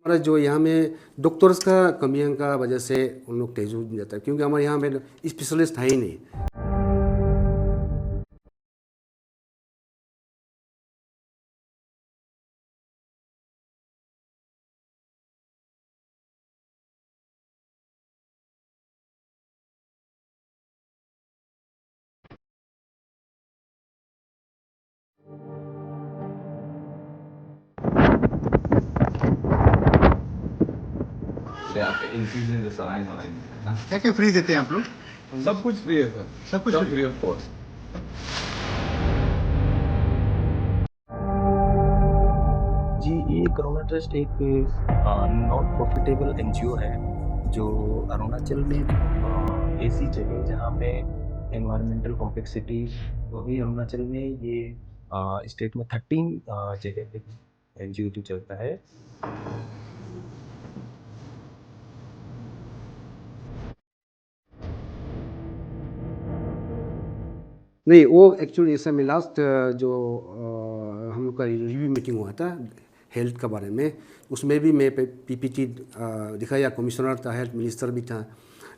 हमारा जो यहाँ में डॉक्टर्स का कमियों का वजह से उन लोग तेजू जाता है, क्योंकि हमारे यहाँ में स्पेशलिस्ट है ही नहीं। क्या क्या फ्री देते हैं आप लोग? सब कुछ फ्री है सर, सब कुछ फ्री ऑफ कॉस्ट। जी, ये करुणा ट्रस्ट एक नॉन प्रॉफिटेबल एनजीओ है जो अरुणाचल में ऐसी जगह जहाँ पे एनवायरमेंटल कॉम्प्लेक्सिटी, तो अभी अरुणाचल में ये स्टेट में 13 जगह पे एनजीओ जो चलता है। नहीं, वो एक्चुअली इस समय लास्ट जो हम लोग का रिव्यू मीटिंग हुआ था हेल्थ के बारे में, उसमें भी मैं पीपीटी दिखाया, कमिश्नर था, हेल्थ मिनिस्टर भी था।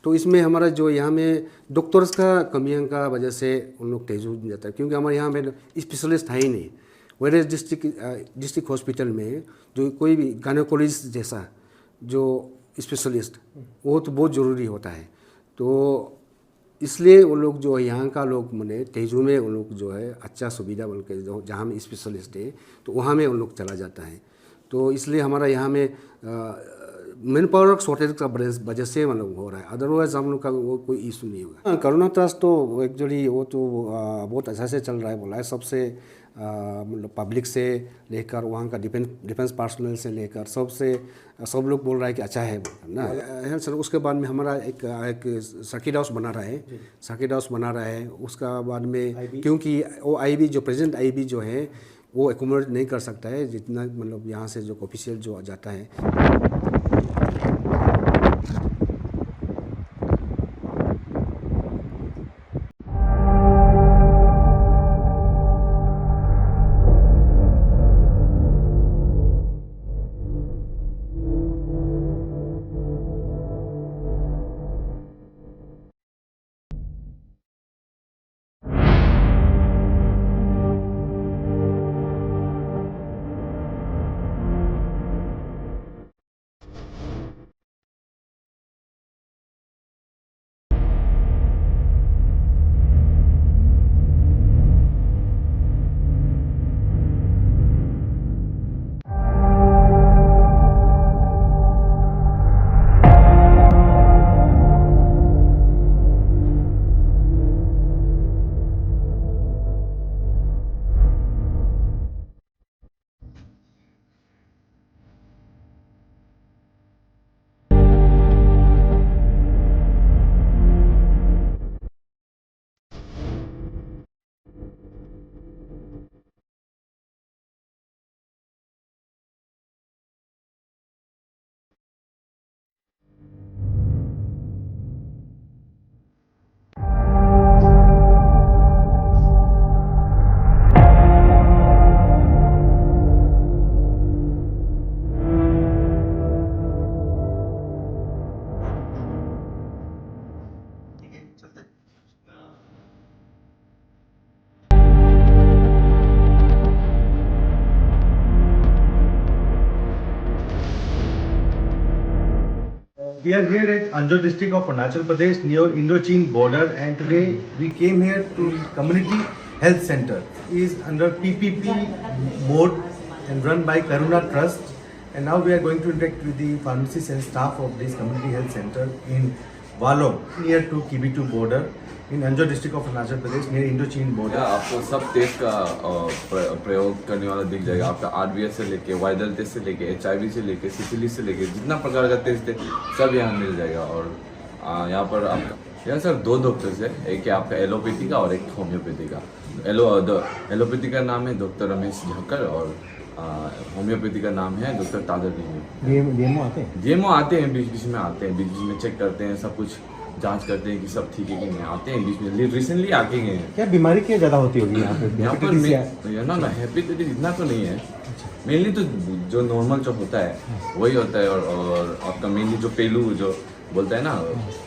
तो इसमें हमारा जो यहाँ में डॉक्टर्स का कमियों का वजह से उन लोग तेजू जाता है, क्योंकि हमारे यहाँ में स्पेशलिस्ट है ही नहीं। वेरेज डिस्ट्रिक्ट हॉस्पिटल में जो कोई भी gynaecologist जैसा जो स्पेशलिस्ट, वो तो बहुत ज़रूरी होता है। तो इसलिए वो लोग जो है यहाँ का लोग मैंने तेजू में वो लोग जो है अच्छा सुविधा बोल के जो जहाँ में स्पेशलिस्ट है तो वहाँ में उन लोग चला जाता है। तो इसलिए हमारा यहाँ में मैन पावर शॉर्टेज का वजह से मतलब हो रहा है, अदरवाइज हम लोग का वो कोई इशू नहीं होगा। करुणा ट्रस्ट तो एक्चुअली वो तो बहुत अच्छा से चल रहा है, बोला है सबसे मतलब पब्लिक से लेकर वहाँ का डिफेंस पर्सनल से लेकर सब लोग बोल रहा है कि अच्छा है ना सर। उसके बाद में हमारा एक सर्किट हाउस बना रहा है उसका बाद में, क्योंकि वो आईबी जो प्रेजेंट आईबी जो है वो एकोमोडेट नहीं कर सकता है जितना मतलब यहाँ से जो ऑफिशियल जो जाता है। We are here at Anjaw district of Arunachal Pradesh near Indo-China border, and today we came here to community health center. It is under PPP mode and run by Karuna Trust, and now we are going to interact with the pharmacists and staff of this community health center in Walong near to Kibitu border in Anjaw district of Arunachal Pradesh near Indo-China border. आपको सब test का प्रयोग करने वाला दिख जाएगा। आपका RBS से लेके वायरल टेस्ट से लेके HIV से लेके सिफिलिस से लेके जितना प्रकार का टेस्ट है सब यहाँ मिल जाएगा। और यहाँ पर आपका यहाँ सर 2 डॉक्टर्स है, एक है आपका एलोपैथी का और एक होम्योपैथी का। एलोपैथी का नाम है डॉक्टर रमेश झाकर और होम्योपैथी का नाम है डॉक्टर तादर। डीएमओ आते हैं बीच बीच में आते हैं, बीच बीच में चेक करते हैं, सब कुछ जांच करते हैं कि सब ठीक है कि नहीं, आते हैं बीच में, रिसेंटली आके गए हैं। क्या बीमारी क्या ज़्यादा होती होगी यहाँ पे? यहाँ पर ना हेपेटाइटिस इतना तो नहीं है, मेनली तो जो नॉर्मल जो होता है वही होता है, और आपका मेनली जो पेलू जो बोलता है ना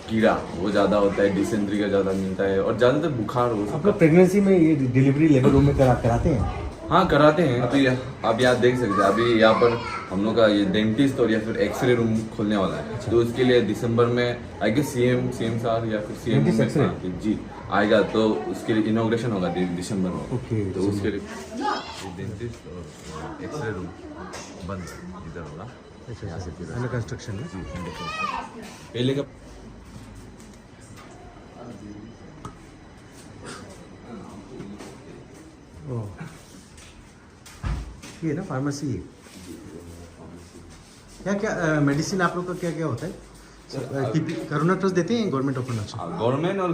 कीड़ा, वो ज़्यादा होता है, डिसेंट्री का ज़्यादा मिलता है, और ज़्यादातर बुखार हो आप लोग प्रेगनेंसी में ये डिलीवरी लेबर रूम में कराते हैं? हाँ कराते हैं। अभी आप यहाँ देख सकते हैं, अभी यहाँ पर हम लोग का ये डेंटिस्ट और या फिर एक्सरे रूम खोलने वाला है। तो उसके लिए दिसंबर में आई गेस सीएम साहब या फिर सीएम जी आएगा, तो उसके लिए इनॉग्रेशन होगा दिसंबर में। तो उसके लिए डेंटिस्ट और एक्सरे रूम बंद इधर होगा। यहाँ से फिर कंस्ट्रक्शन में पहले का ये ना फार्मेसी है। क्या क्या मेडिसिन आप लोग का क्या क्या होता है? करुणा ट्रस्ट देते हैं गवर्नमेंट ऑफ अरुणाचल? गवर्नमेंट और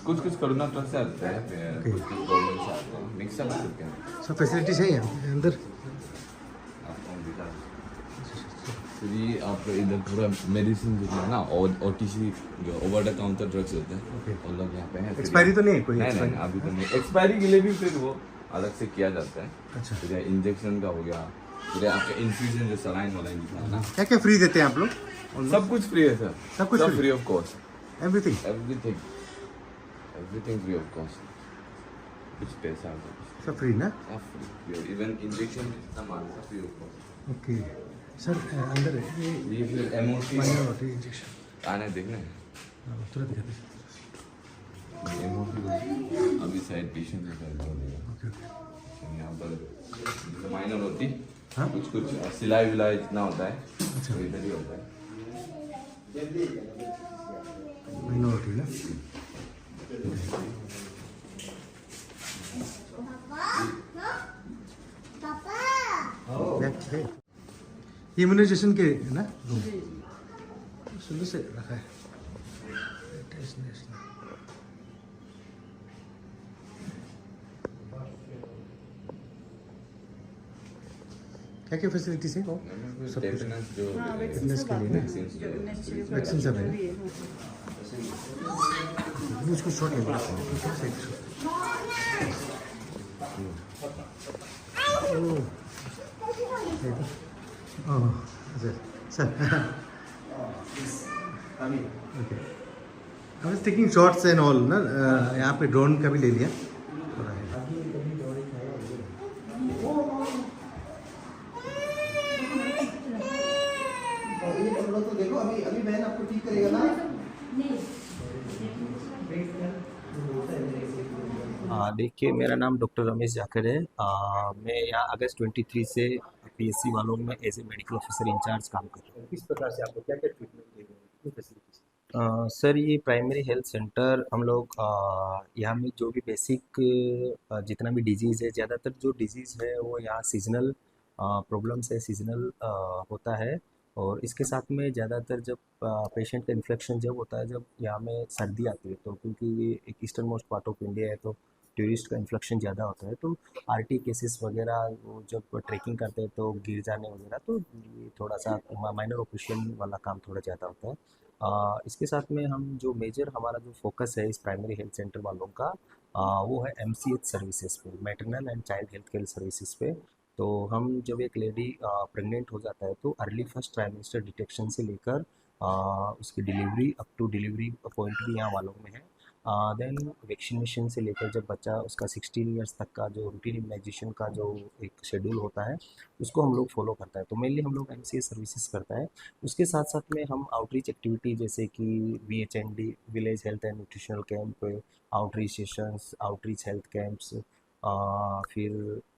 कुछ करुणा ट्रस्ट से आते हैं, कुछ गवर्नमेंट से आते हैं, मिक्स अप करके हैं। सब फैसिलिटीज है यहाँ अंदर? फिर आप इधर पूरा मेडिसिन जितना है ना, और ओटीसी जो ओवर द काउंटर ड्रग्स होते हैं वो लोग यहाँ पे हैं। एक्सपायरी तो नहीं है कोई? नहीं अभी तो नहीं। एक्सपायरी के लिए भी फिर वो अलग से किया जाता है। अच्छा। फिर इंजेक्शन का हो गया, फिर आपका इन्फ्यूजन जो सलाइन वाला जितना है ना, क्या क्या फ्री देते हैं आप लोग? सब कुछ फ्री है सर, सब कुछ free of cost, everything free of cost, कुछ पैसा सब फ्री ना? सब फ्री, इवन इंजेक्शन जितना मांगता free of cost. Okay sir, अंदर ये फिर एमओसी इंजेक्शन आने देखना है, तुरंत दिखाते। अभी साइड पेशेंट यहाँ पर माइनर होती, हाँ? कुछ सिलाई विलाई जितना होता है तो इधर ही होता है। माइनॉरिटी ना? इम्यूनाइजेशन के ना शुरू से रखा है। क्या क्या फैसिलिटीज है वो? सब फिटनेस के लिए ना वैक्सीन सब है। मुझको शॉट ले लो। Sir okay, I was taking shots and all ना। यहाँ पे ड्रोन का भी ले लिया। तो देखो अभी बहन आपको ठीक करेगा ना। देखिए, मेरा नाम डॉक्टर रमेश जाखड़ है। मैं यहाँ अगस्त 23 से पीएससी वालों में as a medical officer in charge काम कर रहा हूँ। किस प्रकार से आपको क्या क्या ट्रीटमेंट देंगे? सर, ये प्राइमरी हेल्थ सेंटर हम लोग यहाँ में जो भी बेसिक जितना भी डिजीज़ है, ज़्यादातर जो डिजीज़ है वो यहाँ सीजनल प्रॉब्लम्स है, सीजनल होता है। और इसके साथ में ज़्यादातर जब पेशेंट का इन्फेक्शन जब होता है, जब यहाँ में सर्दी आती है, तो क्योंकि ये एक eastern most part of India है, तो टूरिस्ट का इन्फेक्शन ज़्यादा होता है, तो आरटी केसेस वगैरह वो जब ट्रैकिंग करते हैं तो गिर जाने वगैरह, तो ये थोड़ा सा माइनर ऑपरेशन वाला काम थोड़ा ज़्यादा होता है। इसके साथ में हम जो मेजर हमारा जो फोकस है इस प्राइमरी हेल्थ सेंटर वालों का, वो है एमसीएच सर्विसेज पे, maternal and child health care services पे। तो हम जब एक लेडी प्रेग्नेंट हो जाता है तो अर्ली फर्स्ट ट्राइमेस्टर डिटेक्शन से लेकर उसकी delivery up to delivery point भी यहाँ वालों में है। देन वैक्सीनेशन से लेकर जब बच्चा उसका 16 ईयर्स तक का जो रूटीन इम्यूनाइजेशन का जो एक शेड्यूल होता है उसको हम लोग फॉलो करता है। तो मेनली हम लोग एमसीए सर्विसेज करता है। उसके साथ साथ में हम आउटरीच एक्टिविटी जैसे कि VHND village health and nutritional camp, outreach sessions, outreach health camps, फिर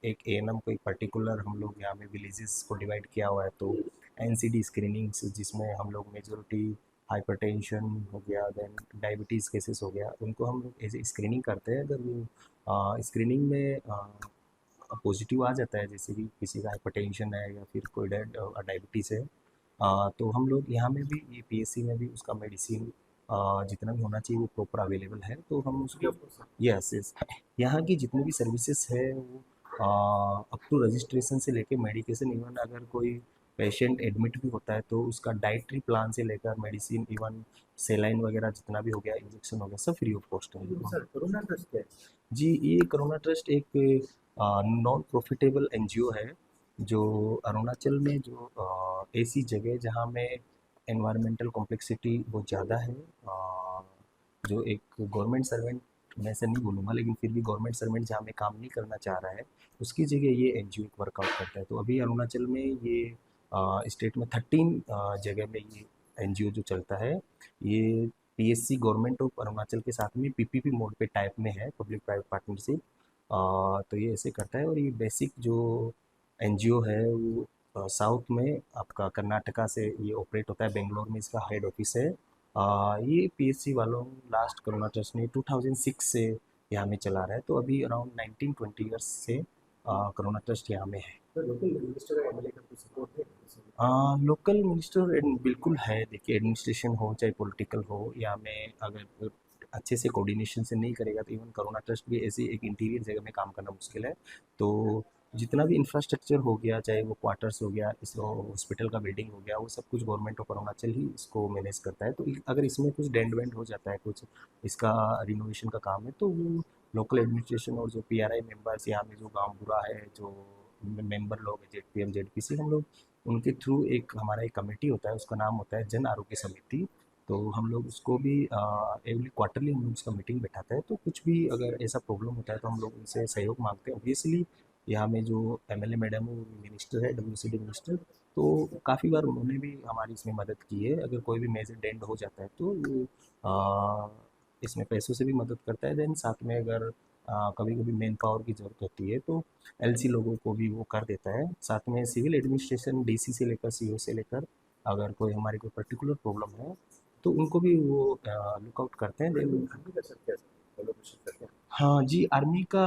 एक ANM को एक पर्टिकुलर हम लोग यहाँ में विलेजेस को डिवाइड किया हुआ है, तो NCD स्क्रीनिंग्स जिसमें हम लोग मेजॉरिटी हाइपरटेंशन हो गया, देन डायबिटीज़ केसेस हो गया, उनको हम लोग एज ए स्क्रीनिंग करते हैं। अगर वो स्क्रीनिंग में पॉजिटिव आ जाता है, जैसे कि किसी का हाइपरटेंशन है या फिर कोई डायबिटीज़ है, तो हम लोग यहाँ में भी ये PSC में भी उसका मेडिसिन जितना भी होना चाहिए वो प्रॉपर अवेलेबल है। तो हम उसको यस यहाँ की जितनी भी सर्विसेज है वो अप टू रजिस्ट्रेशन से लेके मेडिकेशन, इवन अगर कोई पेशेंट एडमिट भी होता है तो उसका डाइटरी प्लान से लेकर मेडिसिन, इवन सेलाइन वगैरह जितना भी हो गया, इंजेक्शन हो गया, सब फ्री ऑफ कॉस्ट है। सर करुणा ट्रस्ट क्या है? जी, ये करुणा ट्रस्ट एक नॉन प्रॉफिटेबल एनजीओ है जो अरुणाचल में जो ऐसी जगह जहाँ में एनवायरमेंटल कॉम्प्लेक्सिटी बहुत ज़्यादा है, जो एक गवर्नमेंट सर्वेंट, मैं ऐसा नहीं बोलूँगा लेकिन फिर भी गवर्नमेंट सर्वेंट जहाँ में काम नहीं करना चाह रहा है उसकी जगह ये एनजीओ वर्कआउट करता है। तो अभी अरुणाचल में ये स्टेट में 13 जगह में ये एनजीओ जो चलता है, ये पीएससी गवर्नमेंट ऑफ अरुणाचल के साथ में पीपीपी मोड पे टाइप में है, पब्लिक प्राइवेट पार्टनरशिप। तो ये ऐसे करता है और ये बेसिक जो एनजीओ है वो साउथ में आपका कर्नाटका से ये ऑपरेट होता है, बेंगलोर में इसका हेड ऑफिस है। ये पीएससी वालों लास्ट करुणा ट्रस्ट ने 2006 से यहाँ में चला रहा है, तो अभी अराउंड 19-20 ईयर्स से करुणा ट्रस्ट यहाँ में है। तो लोकल मिनिस्टर एमएलए का कुछ सपोर्ट है? लोकल मिनिस्टर बिल्कुल है। देखिए, एडमिनिस्ट्रेशन हो चाहे पॉलिटिकल हो, या में अगर अच्छे से कोऑर्डिनेशन से नहीं करेगा तो इवन करुणा ट्रस्ट भी ऐसी एक इंटीरियर जगह में काम करना मुश्किल है। तो जितना भी इंफ्रास्ट्रक्चर हो गया, चाहे वो क्वार्टर्स हो गया, इस हॉस्पिटल का बिल्डिंग हो गया, वो सब कुछ गवर्नमेंट ऑफ अरुणाचल ही इसको मैनेज करता है। तो अगर इसमें कुछ डेंड वेंड हो जाता है, कुछ इसका रिनोवेशन का काम है, तो वो लोकल एडमिनिस्ट्रेशन और जो पीआरआई मेंबर्स यहाँ में जो गाँव बुरा है, जो मेंबर लोग हैं, जेडपीएम जेडपीसी, हम लोग उनके थ्रू एक हमारा एक कमेटी होता है, उसका नाम होता है जन आरोग्य समिति। तो हम लोग उसको भी एवरी क्वार्टरली हम लोग उसका मीटिंग बैठाते हैं। तो कुछ भी अगर ऐसा प्रॉब्लम होता है तो हम लोग उनसे सहयोग मांगते हैं। ऑब्वियसली यहाँ में जो एमएलए मैडम वो मिनिस्टर है, डब्ल्यूसीडी मिनिस्टर, तो काफ़ी बार उन्होंने भी हमारी इसमें मदद की है। अगर कोई भी मेजर डेंड हो जाता है तो वो इसमें पैसों से भी मदद करता है। देन साथ में अगर कभी कभी मैन पावर की ज़रूरत होती है तो एलसी लोगों को भी वो कर देता है। साथ में सिविल एडमिनिस्ट्रेशन, डीसी से लेकर सीओ से लेकर, अगर कोई हमारी कोई पर्टिकुलर प्रॉब्लम है तो उनको भी वो लुकआउट करते हैं। देन हाँ जी, आर्मी का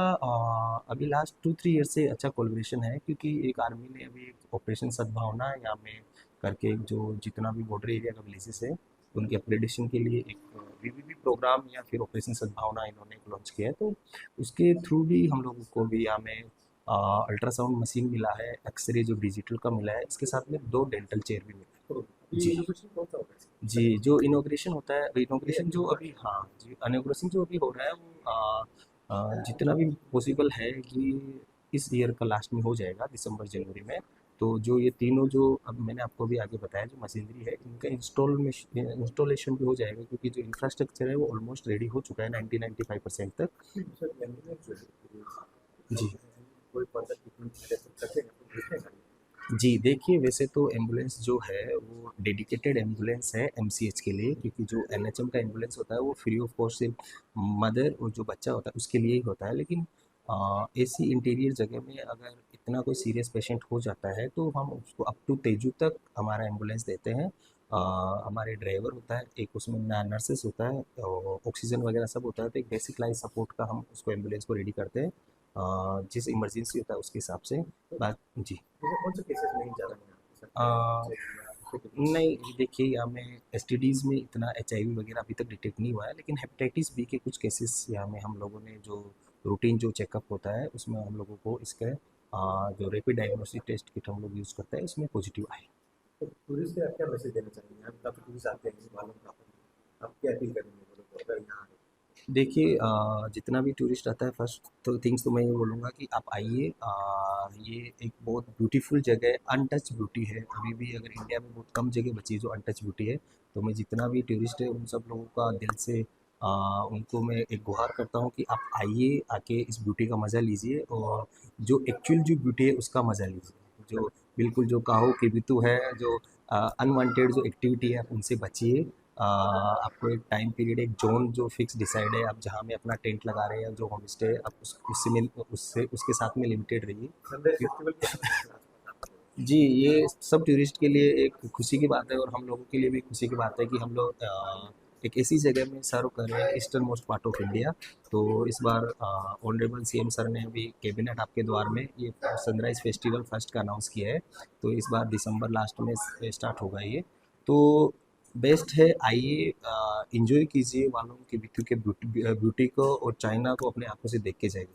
अभी लास्ट 2-3 ईयर से अच्छा कोलैबोरेशन है, क्योंकि एक आर्मी ने अभी एक ऑपरेशन सद्भावना यहाँ में करके एक जो जितना भी बॉर्डर एरिया का विलेजेस है उनके अपग्रेडेशन के लिए एक वीवीपी प्रोग्राम या फिर ऑपरेशन सद्भावना इन्होंने लॉन्च किया है। तो उसके थ्रू भी हम लोगों को भी यहाँ में अल्ट्रासाउंड मशीन मिला है, एक्सरे जो डिजिटल का मिला है, इसके साथ में 2 डेंटल चेयर भी मिला है। जी, जो इनॉग्रेशन होता है, इनॉग्रेशन जो अभी, हाँ जी, इनॉग्रेशन जो अभी हो रहा है वो जितना भी पॉसिबल है कि इस ईयर का लास्ट में हो जाएगा, दिसंबर जनवरी में। तो जो ये तीनों जो अब मैंने आपको भी आगे बताया जो मशीनरी है, इनका इंस्टॉलेशन भी हो जाएगा, क्योंकि जो इंफ्रास्ट्रक्चर है वो ऑलमोस्ट रेडी हो चुका है 90-95% तक। जी जी, देखिए, वैसे तो एम्बुलेंस जो है वो डेडिकेटेड एम्बुलेंस है एमसीएच के लिए, क्योंकि जो एनएचएम का एम्बुलेंस होता है वो फ्री ऑफ कॉस्ट सिर्फ मदर और जो बच्चा होता है उसके लिए ही होता है। लेकिन ऐसी इंटीरियर जगह में अगर इतना कोई सीरियस पेशेंट हो जाता है तो हम उसको अप टू तेजू तक हमारा एम्बुलेंस देते हैं। हमारे ड्राइवर होता है, एक उसमें नर्सेस होता है, ऑक्सीजन वगैरह सब होता है। तो एक बेसिक लाइफ सपोर्ट का हम उसको एम्बुलेंस को रेडी करते हैं, जिस इमरजेंसी होता है उसके हिसाब से। बात जी, कौन से केसेस नहीं जा रहे नहीं, देखिए, यहाँ में एसटीडीज़ में इतना एचआईवी वगैरह अभी तक डिटेक्ट नहीं हुआ है, लेकिन हेपेटाइटिस बी के कुछ केसेस यहाँ में हम लोगों ने जो रूटीन जो चेकअप होता है उसमें हम लोगों को इसके जो रैपिड डायग्नोस्टिक टेस्ट किट हम लोग यूज़ करते हैं, इसमें पॉजिटिव आए। तो टूरिस्ट को आप क्या मैसेज देना चाहेंगे? आप काफ़ी टूरिस्ट आते हैं, मालूम काफ़ी, आप क्या अपील करेंगे वो लोग को अगर यहाँ आए? देखिए, जितना भी टूरिस्ट आता है, फर्स्ट तो थिंग्स तो मैं ये बोलूँगा कि आप आइए। ये एक बहुत ब्यूटीफुल जगह है, अनटच ब्यूटी है। अभी भी अगर इंडिया में बहुत कम जगह बची है जो अनटच ब्यूटी है, तो मैं जितना भी टूरिस्ट है उन सब लोगों का दिल से उनको मैं एक गुहार करता हूँ कि आप आइए, आके इस ब्यूटी का मज़ा लीजिए, और जो एक्चुअल जो ब्यूटी है उसका मज़ा लीजिए। जो बिल्कुल जो काहो की बितु है, जो अनवांटेड जो एक्टिविटी है, आप उनसे बचिए। आपको एक टाइम पीरियड, एक जोन जो फिक्स डिसाइड है, आप जहाँ में अपना टेंट लगा रहे हैं या जो होम स्टे है, आप उससे उसके साथ में लिमिटेड रहिए। सनराइज फेस्टिवल क्या जी, ये सब टूरिस्ट के लिए एक खुशी की बात है, और हम लोगों के लिए भी खुशी की बात है कि हम लोग एक ऐसी जगह में सर्व कर रहे हैं, eastern most part of India. तो इस बार ऑनरेबल सीएम सर ने अभी कैबिनेट आपके द्वार में ये सनराइज़ फेस्टिवल फर्स्ट का अनाउंस किया है। तो इस बार दिसंबर लास्ट में स्टार्ट होगा ये। तो बेस्ट है, आइए, एंजॉय कीजिए वालों की बितु के ब्यूटी को, और चाइना को अपने आंखों से देख के जाइए।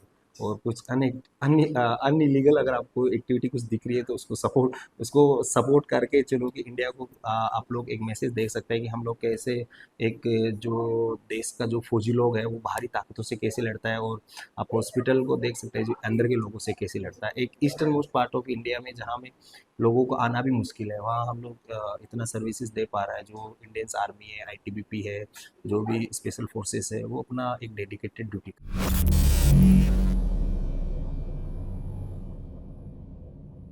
और कुछ अन्य इलीगल अगर आपको एक्टिविटी कुछ दिख रही है तो उसको सपोर्ट करके चलो कि इंडिया को आप लोग एक मैसेज दे सकते हैं कि हम लोग कैसे एक जो देश का जो फौजी लोग है वो बाहरी ताकतों से कैसे लड़ता है, और आप हॉस्पिटल को देख सकते हैं जो अंदर के लोगों से कैसे लड़ता है। एक eastern most part of India में जहाँ में लोगों को आना भी मुश्किल है, वहाँ हम लोग इतना सर्विसेज दे पा रहा है। जो इंडियंस आर्मी है, आईटीबीपी है, जो भी स्पेशल फोर्सेस है, वो अपना एक डेडिकेटेड ड्यूटी